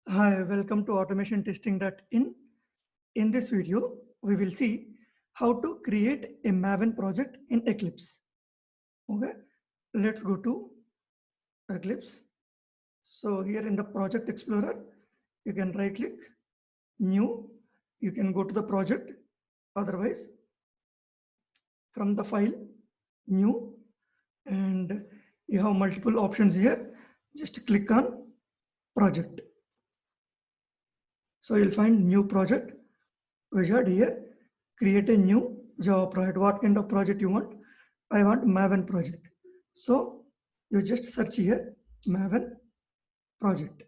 Hi, welcome to automation testing.in. In this video, we will see how to create a Maven project in Eclipse. Okay, let's go to Eclipse. So here in the project explorer, you can right click new, you can go to the project. Otherwise, from the file, new, and you have multiple options here. Just click on project. So you'll find new project wizard here. Create a new Java project. What kind of project you want? I want Maven project. So you just search here Maven project.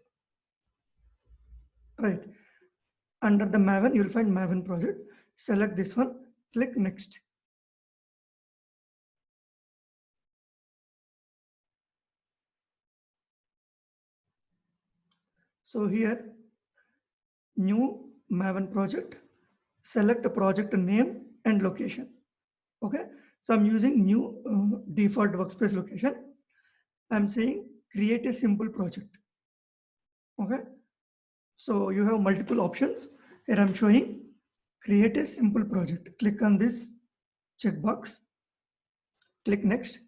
Right. Under the Maven, you'll find Maven project. Select this one. Click next. So here, new Maven project. Select a project name and location. Okay. So I'm using new default workspace location. I'm saying create a simple project. Okay. So you have multiple options. Here I'm showing create a simple project. Click on this checkbox. Click next.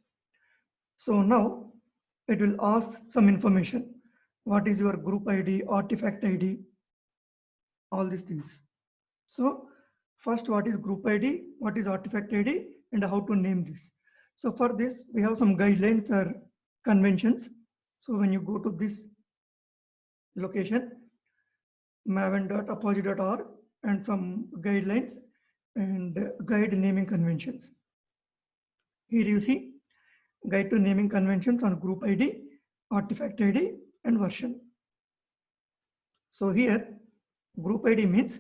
So now it will ask some information. What is your group ID, artifact ID, all these things. So first, what is group ID, what is artifact ID, and how to name this. So for this, we have some guidelines or conventions. So when you go to this location, maven.apache.org, and some guidelines and guide naming conventions. Here you see guide to naming conventions on group ID, artifact ID, and version. So here group ID means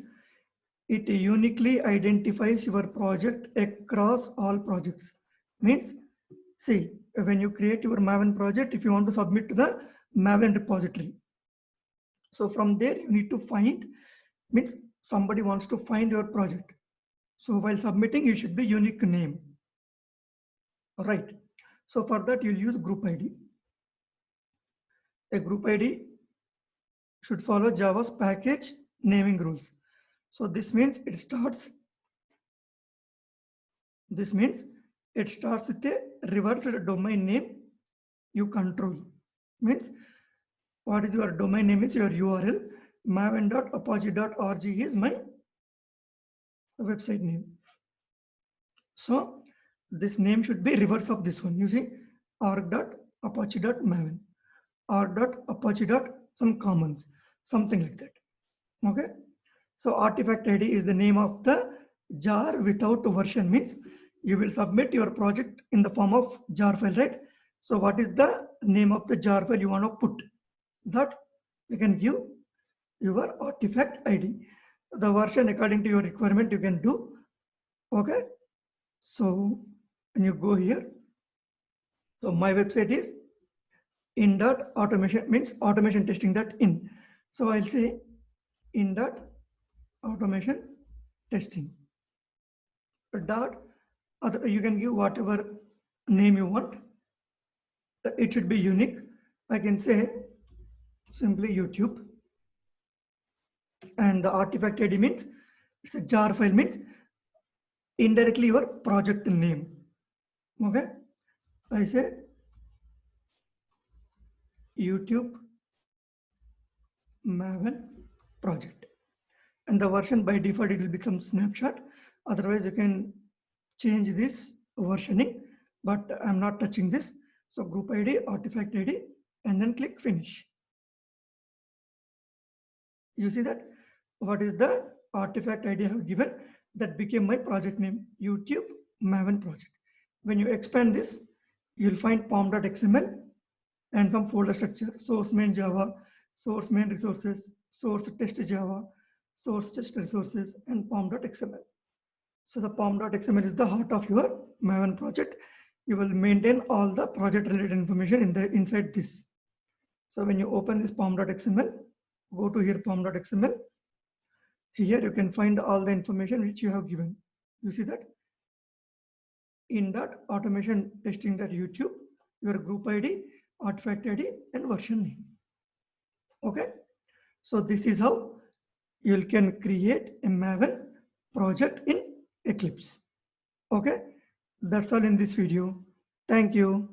it uniquely identifies your project across all projects. Means, see, when you create your Maven project, if you want to submit to the Maven repository, so from there you need to find, means somebody wants to find your project. So while submitting, it should be unique name. Right. So for that, you'll use group ID. A group ID should follow Java's package naming rules. So this means it starts with a reversed domain name you control. Means what is your domain name is your URL. Maven.apache.org is my website name. So this name should be reverse of this one. You see org.apache.maven, org.apache. Some commons, something like that. Okay. So artifact ID is the name of the jar without version, means you will submit your project in the form of jar file, right? So what is the name of the jar file you want to put? That you can give your artifact ID. The version according to your requirement you can do. Okay. So when you go here, so my website is in.automation, means automation testing.in. So I'll say in.automation testing. Dot, you can give whatever name you want. It should be unique. I can say simply YouTube. And the artifact ID means it's a jar file, means indirectly your project name. Okay. I say YouTube Maven project. And the version by default, it will be some snapshot. Otherwise, you can change this versioning, but I'm not touching this. So group ID, artifact ID, and then click finish. You see that what is the artifact ID I have given, that became my project name, YouTube Maven project. When you expand this, you'll find pom.xml and some folder structure, source main Java, source main resources, source test Java, source test resources, and pom.xml. So the pom.xml is the heart of your Maven project. You will maintain all the project related information inside this. So when you open this pom.xml, go to here pom.xml. Here you can find all the information which you have given. You see that in.automation testing.youtube, your group ID, artifact ID, and version name. Okay. So this is how you can create a Maven project in Eclipse. Okay, that's all in this video. Thank you.